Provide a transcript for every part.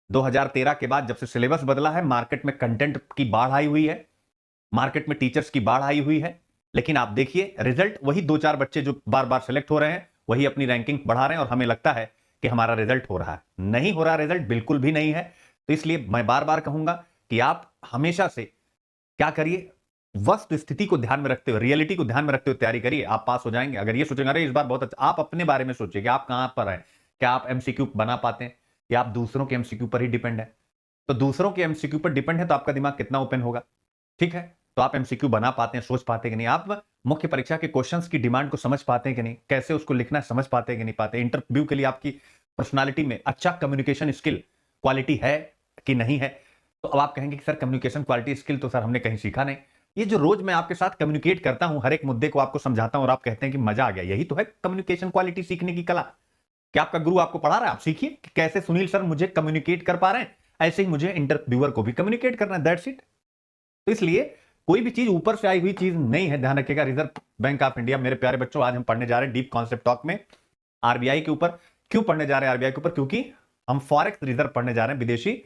2013 के बाद जब से सिलेबस बदला है, मार्केट में कंटेंट की बाढ़ आई हुई है, मार्केट में टीचर्स की बाढ़ आई हुई है, लेकिन आप देखिए रिजल्ट वही 2-4 बच्चे जो बार बार सेलेक्ट हो रहे हैं वही अपनी रैंकिंग बढ़ा रहे हैं और हमें लगता है कि हमारा रिजल्ट हो रहा है। नहीं हो रहा रिजल्ट, बिल्कुल भी नहीं है। तो इसलिए मैं बार बार कहूंगा कि आप हमेशा से क्या करिए, वस्तु स्थिति को ध्यान में रखते हुए, रियलिटी को ध्यान में रखते हुए तैयारी करिए, आप पास हो जाएंगे। अगर ये सोचेंगे अरे इस बार बहुत अच्छा, आप अपने बारे में सोचिए कि आप कहां पर हैं, क्या आप एमसीक्यू बना पाते हैं या आप दूसरों के एमसीक्यू पर ही डिपेंड है। तो दूसरों के एमसीक्यू पर डिपेंड है तो आपका दिमाग कितना ओपन होगा, ठीक है। तो आप एमसीक्यू बना पाते हैं, सोच पाते हैं कि नहीं, आप मुख्य परीक्षा के क्वेश्चंस की डिमांड को समझ पाते हैं कि नहीं, कैसे उसको लिखना है समझ पाते हैं कि नहीं पाते, इंटरव्यू के लिए आपकी पर्सनालिटी में अच्छा कम्युनिकेशन स्किल क्वालिटी है कि नहीं है। तो अब आप कहेंगे कि सर कम्युनिकेशन क्वालिटी स्किल तो सर हमने कहीं सीखा नहीं। ये जो रोज मैं आपके साथ कम्युनिकेट करता हूं, हर एक मुद्दे को आपको समझाता हूं और आप कहते हैं कि मजा आ गया, यही तो है कम्युनिकेशन क्वालिटी सीखने की कला। क्या आपका गुरु आपको पढ़ा रहा है, आप सीखिए कि कैसे सुनील सर मुझे कम्युनिकेट कर पा रहे हैं, ऐसे ही मुझे इंटरव्यूअर को भी कम्युनिकेट करना है, दैट्स इट। तो इसलिए कोई भी चीज ऊपर से आई हुई चीज नहीं है, ध्यान रखिएगा। रिजर्व बैंक ऑफ इंडिया, मेरे प्यारे बच्चों, आज हम पढ़ने जा रहे हैं डीप कॉन्सेप्ट टॉक में आरबीआई के ऊपर। क्यों पढ़ने जा रहे हैं आरबीआई के ऊपर? क्योंकि हम फॉरेक्स रिजर्व पढ़ने जा रहे हैं, विदेशी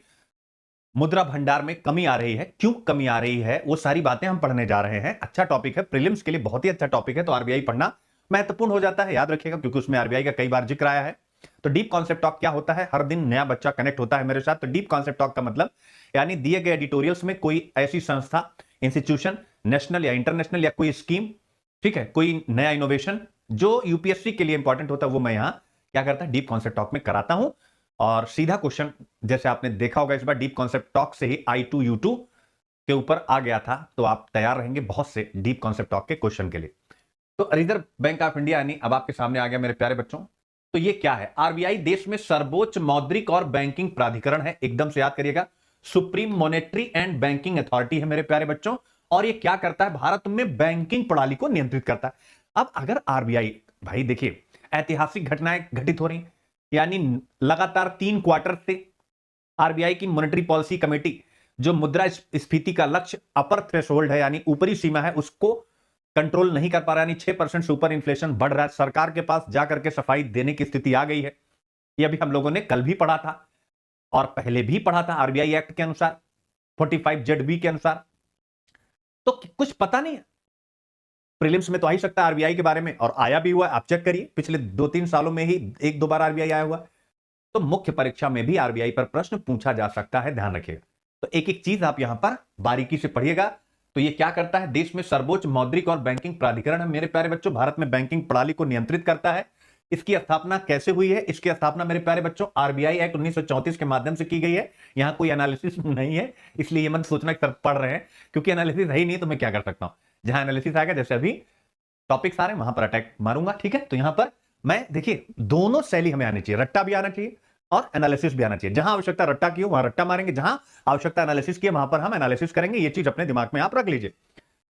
मुद्रा भंडार में कमी आ रही है। क्यों कमी आ रही है वो सारी बातें हम पढ़ने जा रहे हैं। अच्छा टॉपिक है, प्रीलिम्स के लिए बहुत ही अच्छा टॉपिक है, तो आरबीआई पढ़ना महत्वपूर्ण हो जाता है, याद रखिएगा, क्योंकि उसमें आरबीआई का कई बार जिक्र आया है। तो डीप कॉन्सेप्ट टॉक क्या होता है? हर दिन नया बच्चा कनेक्ट होता है मेरे साथ। तो डीप कॉन्सेप्ट टॉक का मतलब यानी दिए गए एडिटोरियल्स में कोई ऐसी संस्था, इंस्टीट्यूशन, नेशनल या इंटरनेशनल या कोई स्कीम, ठीक है, कोई नया इनोवेशन जो यूपीएससी के लिए इंपॉर्टेंट होता है, वो मैं यहां क्या करता है, डीप कॉन्सेप्ट टॉक में कराता हूं। और सीधा क्वेश्चन जैसे आपने देखा होगा इस बार डीप कॉन्सेप्ट टॉक से ही I2U2 के ऊपर आ गया था, तो आप तैयार रहेंगे बहुत से डीप कॉन्सेप्ट टॉक के क्वेश्चन के लिए। तो रिजर्व बैंक ऑफ इंडिया यानी अब आपके सामने आ गया मेरे प्यारे बच्चों। तो ये क्या है? आरबीआई देश में सर्वोच्च मौद्रिक और बैंकिंग प्राधिकरण है, एकदम से याद करिएगा, supreme monetary and banking authority है मेरे प्यारे बच्चों। और ये क्या करता है? भारत में बैंकिंग प्रणाली को नियंत्रित करता है। अब अगर आरबीआई, भाई देखिए, ऐतिहासिक घटनाएं घटित हो रही, यानी लगातार 3 क्वार्टर से आरबीआई की मॉनेटरी पॉलिसी कमेटी जो मुद्रा स्फीति का लक्ष्य अपर थ्रेशोल्ड है यानी ऊपरी सीमा है उसको कंट्रोल नहीं कर पा रहा, यानी 6% से ऊपर इन्फ्लेशन बढ़ रहा है, सरकार के पास जाकर के सफाई देने की स्थिति आ गई है। ये अभी हम लोगों ने कल भी पढ़ा था और पहले भी पढ़ा था, आरबीआई एक्ट के अनुसार 45ZB के अनुसार। तो कुछ पता नहीं है, प्रीलिम्स में तो आ ही सकता है आरबीआई के बारे में, और आया भी हुआ, आप चेक करिए पिछले 2-3 सालों में ही 1-2 बार आरबीआई आया हुआ। तो मुख्य परीक्षा में भी आरबीआई पर प्रश्न पूछा जा सकता है, ध्यान रखिएगा। तो एक एक चीज आप यहां पर बारीकी से पढ़िएगा। तो ये क्या करता है? देश में सर्वोच्च मौद्रिक और बैंकिंग प्राधिकरण है मेरे प्यारे बच्चों, भारत में बैंकिंग प्रणाली को नियंत्रित करता है। इसकी स्थापना कैसे हुई है? इसकी स्थापना मेरे प्यारे बच्चों आरबीआई एक्ट 1934 के माध्यम से की गई है। यहां कोई एनालिसिस नहीं है, इसलिए ये मत सोचना कि सर पढ़ रहे हैं, क्योंकि एनालिसिस है ही नहीं तो मैं क्या कर सकता हूं। जहां एनालिसिस आएगा, जैसे अभी टॉपिक्स आ रहे हैं वहां पर अटैक मारूंगा, ठीक है। तो यहां पर मैं देखिए दोनों शैली हमें आनी चाहिए, रट्टा भी आना चाहिए और एनालिसिस भी आना चाहिए। जहां आवश्यकता रट्टा की हो वहां रट्टा मारेंगे, जहां आवश्यकता एनालिसिस की वहां पर हम एनालिसिस करेंगे। ये चीज अपने दिमाग में आप रख लीजिए।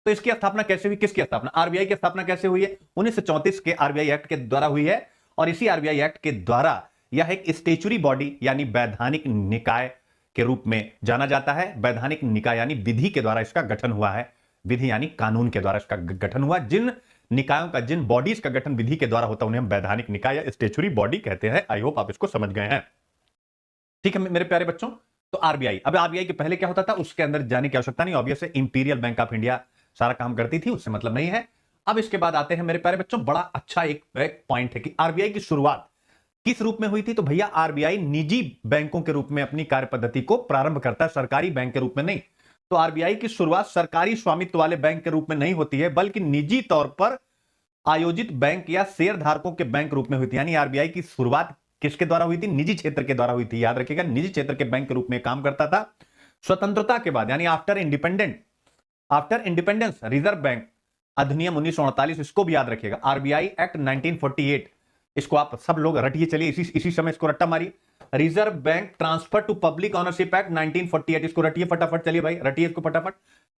तो इसकी स्थापना कैसे हुई? किसकी स्थापना? आरबीआई की स्थापना कैसे हुई है? 1934 के आरबीआई एक्ट के द्वारा हुई है। और इसी आरबीआई एक्ट के द्वारा यह एक स्टेचुरी बॉडी यानी वैधानिक निकाय के रूप में जाना जाता है। वैधानिक निकाय यानी विधि के द्वारा इसका गठन हुआ है, विधि यानी कानून के द्वारा इसका गठन हुआ। जिन निकायों का, जिन बॉडीज का गठन विधि के द्वारा होता है उन्हें हम वैधानिक निकाय या स्टेचुरी बॉडी कहते हैं। आई होप आप इसको समझ गए हैं, ठीक है मेरे प्यारे बच्चों। तो आरबीआई, अब आरबीआई के पहले क्या होता था उसके अंदर जाने की आवश्यकता नहीं, ऑब्वियस है इंपीरियल बैंक ऑफ इंडिया सारा काम करती थी, उससे मतलब नहीं है। अब इसके बाद आते हैं मेरे प्यारे बच्चों, बड़ा अच्छा एक पॉइंट है कि आरबीआई की शुरुआत किस रूप में हुई थी? तो भैया आरबीआई निजी बैंकों के रूप में अपनी कार्य पद्धति को प्रारंभ करता है, सरकारी बैंक के रूप में नहीं। तो आरबीआई की शुरुआत सरकारी स्वामित्व वाले बैंक के रूप में नहीं होती है, बल्कि निजी तौर पर आयोजित बैंक या शेयर धारकों के बैंक रूप में हुई थी। यानी आरबीआई की शुरुआत किसके द्वारा हुई थी? निजी क्षेत्र के द्वारा हुई थी, याद रखिएगा, निजी क्षेत्र के बैंक के रूप में काम करता था। स्वतंत्रता के बाद यानी आफ्टर इंडिपेंडेंस रिजर्व बैंक अधिनियम 1948, इसको भी याद रखिएगा, आरबीआई एक्ट 1948, इसको आप सब लोग रटिए, चलिए इसी समय इसको रट्टा मारिए। Reserve bank transfer to public ownership act 1948, इसको रटिए फटाफट, चलिए भाई रटिए इसको फटाफट।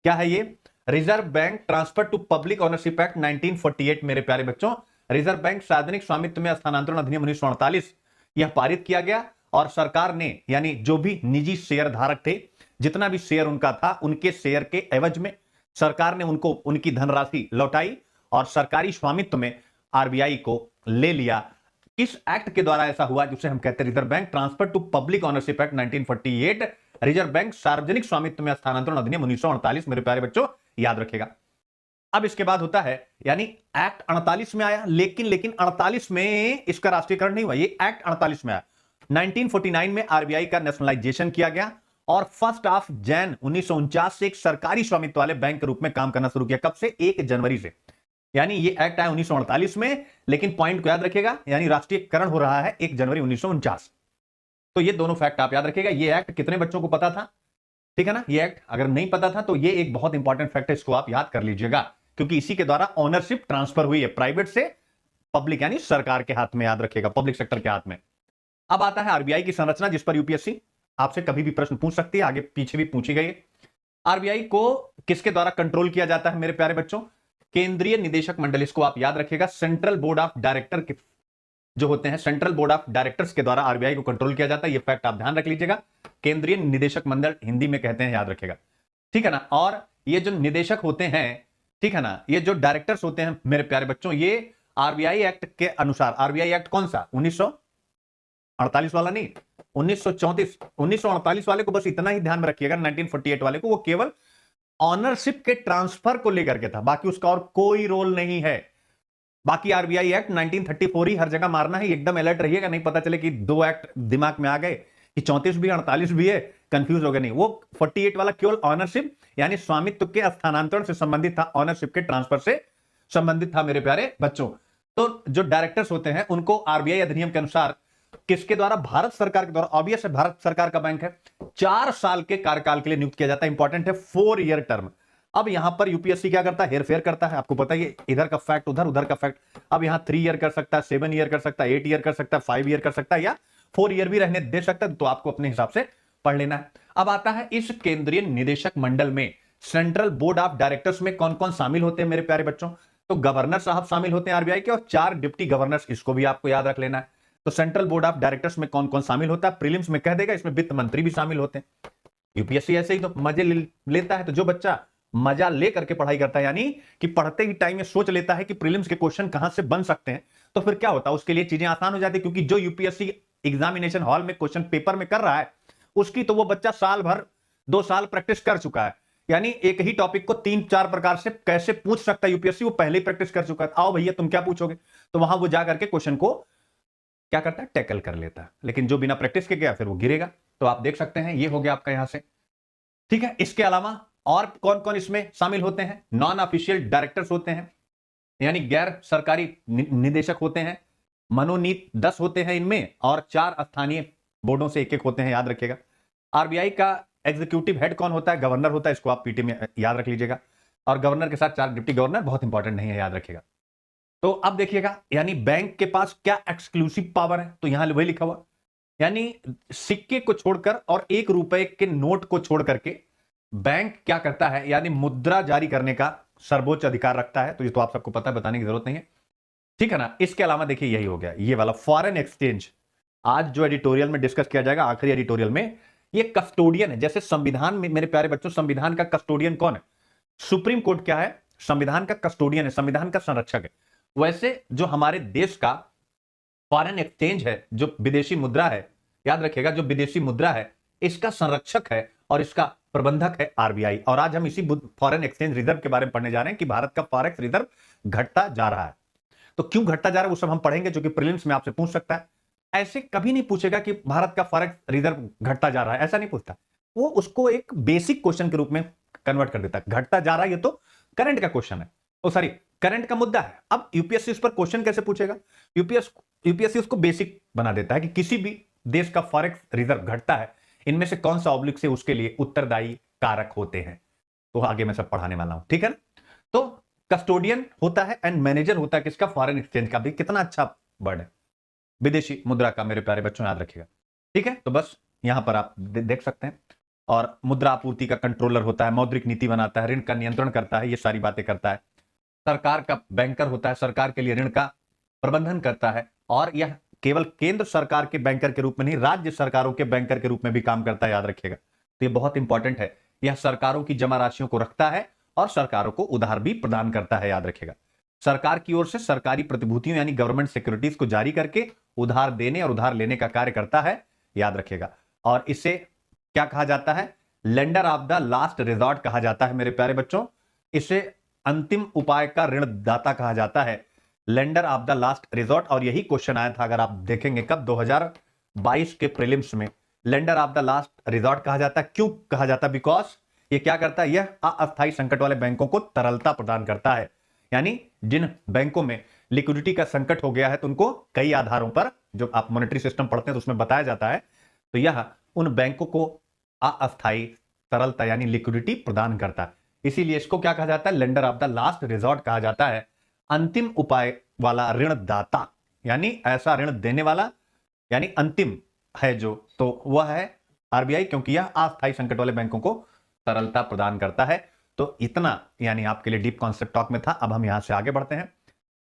क्या है ये? Reserve bank transfer to public ownership act 1948 मेरे प्यारे बच्चों। रिजर्व बैंक सार्वजनिक स्वामित्व में स्थानांतरण अधिनियम 1948 यह पारित किया गया, और सरकार ने यानी जो भी निजी शेयर धारक थे, जितना भी शेयर उनका था, उनके शेयर के एवज में सरकार ने उनको उनकी धनराशि लौटाई और सरकारी स्वामित्व में आरबीआई को ले लिया। किस एक्ट के द्वारा ऐसा हुआ जिसे हम कहते हैं reserve bank transfer to public ownership act 1948, reserve bank सार्वजनिक स्वामित्व में स्थानांतरण अधिनियम 1948। मेरे प्यारे बच्चों याद रखेगा। अब इसके बाद होता है यानी एक्ट 48 में आया, लेकिन 48 में इसका राष्ट्रीयकरण नहीं हुआ, ये एक्ट 48 में आया। 1949 में आरबीआई का नेशनलाइजेशन किया गया और 1 जनवरी 1949 से एक सरकारी स्वामित्व वाले बैंक के रूप में काम करना शुरू किया। कब से? 1 जनवरी से। यानी ये एक्ट आया 1948 में, लेकिन पॉइंट को याद रखिएगा, यानी राष्ट्रीयकरण हो रहा है 1 जनवरी 1949। तो ये दोनों फैक्ट आप याद रखिएगा। ये एक्ट कितने बच्चों को पता था? ठीक है ना। ये एक्ट अगर नहीं पता था तो ये एक बहुत इंपॉर्टेंट फैक्ट है, इसको आप याद कर लीजिएगा, क्योंकि इसी के द्वारा ओनरशिप ट्रांसफर हुई है प्राइवेट से पब्लिक, यानी सरकार के हाथ में, याद रखिएगा, पब्लिक सेक्टर के हाथ में। अब आता है आरबीआई की संरचना, जिस पर यूपीएससी आपसे कभी भी प्रश्न पूछ सकती है, आगे पीछे भी पूछी गई है। आरबीआई को किसके द्वारा कंट्रोल किया जाता है मेरे प्यारे बच्चों? केंद्रीय निदेशक मंडल, इसको आप याद रखिएगा। सेंट्रल बोर्ड ऑफ डायरेक्टर जो होते हैं, सेंट्रल बोर्ड ऑफ डायरेक्टर्स के द्वारा आरबीआई को कंट्रोल किया जाता है। ये फैक्ट आप ध्यान रख लीजिएगा। केंद्रीय निदेशक मंडल हिंदी में कहते हैं, याद रखिएगा, ठीक है ना। और ये जो निदेशक होते हैं, ठीक है ना, ये जो डायरेक्टर्स होते हैं मेरे प्यारे बच्चों, ये आरबीआई एक्ट के अनुसार, आरबीआई एक्ट कौन सा? 1948 वाला नहीं, 1934। 1948 वाले को बस इतना ही ध्यान में रखिएगा, 1948 वाले को वो केवल ऑनरशिप के ट्रांसफर को लेकर के था, बाकी उसका और कोई रोल नहीं है। बाकी आरबीआई एक्ट 1934 ही हर जगह मारना है, एकदम अलर्ट रहिएगा, नहीं पता चले कि 2 एक्ट दिमाग में आ गए कि 34 भी 48 भी है, कंफ्यूज हो गए। नहीं, वो 48 वाला केवल ऑनरशिप यानी स्वामित्व के स्थानांतरण से संबंधित था, ऑनरशिप के ट्रांसफर से संबंधित था मेरे प्यारे बच्चों। तो जो डायरेक्टर्स होते हैं उनको आरबीआई अधिनियम के अनुसार किसके द्वारा? भारत सरकार के द्वारा। ऑब्वियस है, भारत सरकार का बैंक है, 4 साल के कार्यकाल के लिए नियुक्त किया जाता है। इंपॉर्टेंट है, 4 ईयर टर्म। अब यहां पर यूपीएससी क्या करता है? हेरफेर करता है। आपको पता है इधर का फैक्ट उधर, उधर का फैक्ट। अब यहां 3 ईयर कर सकता है, 7 ईयर कर सकता है, 8 ईयर कर सकता है, 5 ईयर कर सकता है, या 4 ईयर भी रहने दे सकता है, तो आपको अपने हिसाब से पढ़ लेना है। अब आता है इस केंद्रीय निदेशक मंडल में सेंट्रल बोर्ड ऑफ डायरेक्टर्स में कौन कौन शामिल होते हैं मेरे प्यारे बच्चों? तो गवर्नर साहब शामिल होते हैं आरबीआई के, और 4 डिप्टी गवर्नर्स, इसको भी आपको याद रख लेना है। तो सेंट्रल बोर्ड ऑफ डायरेक्टर्स में कौन कौन शामिल होता है? प्रीलिम्स में कह देगा, इसमें वित्त मंत्री भी शामिल होते हैं। यूपीएससी ऐसे ही तो मजे लेता है। तो जो बच्चा मजा लेकर के पढ़ाई करता है, यानी कि पढ़ते ही टाइम में सोच लेता है कि प्रीलिम्स के क्वेश्चन कहां से बन सकते हैं, तो फिर क्या होता है, उसके लिए चीजें आसान हो जाती है। क्योंकि जो यूपीएससी एग्जामिनेशन हॉल में क्वेश्चन पेपर में कर रहा है, उसकी तो वो बच्चा साल भर 2 साल प्रैक्टिस कर चुका है। यानी एक ही टॉपिक को 3-4 प्रकार से कैसे पूछ सकता है यूपीएससी, वो पहले ही प्रैक्टिस कर चुका है। आओ भैया तुम क्या पूछोगे, तो वहां वो जाकर के क्वेश्चन को क्या करता है? टैकल कर लेता है। लेकिन जो बिना प्रैक्टिस के गया फिर वो गिरेगा। तो आप देख सकते हैं, ये हो गया आपका यहां से, ठीक है। इसके अलावा और कौन कौन इसमें शामिल होते हैं? नॉन ऑफिशियल डायरेक्टर्स होते हैं, यानी गैर सरकारी निदेशक होते हैं। मनोनीत 10 होते हैं इनमें, और 4 स्थानीय बोर्डों से 1-1 होते हैं, याद रखिएगा। आरबीआई का एग्जीक्यूटिव हेड कौन होता है? गवर्नर होता है, इसको आप पीटी में याद रख लीजिएगा। और गवर्नर के साथ 4 डिप्टी गवर्नर, बहुत इंपॉर्टेंट नहीं है, याद रखिएगा। तो अब देखिएगा, यानी बैंक के पास क्या एक्सक्लूसिव पावर है, तो यहां वही लिखा हुआ, यानी सिक्के को छोड़कर और 1 रुपए के नोट को छोड़ करके बैंक क्या करता है, यानी मुद्रा जारी करने का सर्वोच्च अधिकार रखता है। तो ये तो आप सबको पता है, बताने की जरूरत नहीं है, ठीक है ना। इसके अलावा देखिए, यही हो गया ये वाला फॉरेन एक्सचेंज। आज जो एडिटोरियल में डिस्कस किया जाएगा, आखिरी एडिटोरियल में, ये कस्टोडियन है। जैसे संविधान में मेरे प्यारे बच्चों, संविधान का कस्टोडियन कौन है? सुप्रीम कोर्ट क्या है? संविधान का कस्टोडियन है, संविधान का संरक्षक है। वैसे जो हमारे देश का फॉरेन एक्सचेंज है, जो विदेशी मुद्रा है, याद रखिएगा, जो विदेशी मुद्रा है, इसका संरक्षक है और इसका प्रबंधक है आरबीआई। और आज हम इसी फॉरेन एक्सचेंज रिजर्व के बारे में पढ़ने जा रहे हैं कि भारत का फॉरेक्स रिजर्व घटता जा रहा है। तो क्यों घटता जा रहा है वो सब हम पढ़ेंगे, जो कि प्रीलिम्स में आपसे पूछ सकता है। ऐसे कभी नहीं पूछेगा कि भारत का फॉरेक्स रिजर्व घटता जा रहा है, ऐसा नहीं पूछता। वो उसको एक बेसिक क्वेश्चन के रूप में कन्वर्ट कर देता है। घटता जा रहा है, ये तो करंट का क्वेश्चन है, ओ सॉरी, करंट का मुद्दा है। अब यूपीएससी इस पर क्वेश्चन कैसे पूछेगा? यूपीएससी उसको बेसिक बना देता है कि किसी भी देश का फॉरेक्स रिजर्व घटता है, इनमें से कौन सा ऑब्लिक से उसके लिए उत्तरदायी कारक होते हैं। तो आगे मैं सब पढ़ाने वाला हूं, ठीक है ना। तो कस्टोडियन होता है एंड मैनेजर होता है किसका? फॉरेन एक्सचेंज का। भी कितना अच्छा वर्ड है, विदेशी मुद्रा का, मेरे प्यारे बच्चों याद रखिएगा, ठीक है। तो बस यहां पर आप देख सकते हैं। और मुद्रा आपूर्ति का कंट्रोलर होता है, मौद्रिक नीति बनाता है, ऋण का नियंत्रण करता है, ये सारी बातें करता है। सरकार का बैंकर होता है, सरकार के लिए ऋण का प्रबंधन करता है। और यह केवल केंद्र सरकार के बैंकर के रूप में नहीं, राज्य सरकारों के बैंकर के रूप में भी काम करता है, याद रखिएगा। तो ये बहुत इंपॉर्टेंट है। यह सरकारों की जमा राशियों को रखता है और सरकारों को उधार भी प्रदान करता है, याद रखिएगा। सरकार की ओर से सरकारी प्रतिभूतियों यानी गवर्नमेंट सिक्योरिटीज को जारी करके उधार देने और उधार लेने का कार्य करता है, याद रखिएगा। और इसे क्या कहा जाता है? Lender of the last resort कहा जाता है मेरे प्यारे बच्चों। इसे अंतिम उपाय का ऋणदाता कहा जाता है, lender of the last resort. और यही क्वेश्चन आया था, अगर आप देखेंगे कब, 2022 के प्रीलिम्स में। Lender of the last resort कहा जाता है। क्यों कहा जाता है? बिकॉज ये क्या करता है? यह अस्थायी संकट वाले बैंकों को तरलता प्रदान करता है। यानी जिन बैंकों में लिक्विडिटी का संकट हो गया है, तो उनको कई आधारों पर, जो आप मॉनेटरी सिस्टम पढ़ते हैं तो उसमें बताया जाता है, तो यह उन बैंकों को अस्थायी तरलता यानी लिक्विडिटी प्रदान करता है। इसीलिए इसको क्या कहा जाता है? Lender of the last resort कहा जाता है, अंतिम उपाय वाला ऋणदाता, यानी ऐसा ऋण देने वाला, यानी अंतिम है जो, तो वह है आरबीआई, क्योंकि यह अस्थायी संकट वाले बैंकों को तरलता प्रदान करता है। तो इतना यानी आपके लिए डीप कॉन्सेप्ट टॉक में था। अब हम यहां से आगे बढ़ते हैं।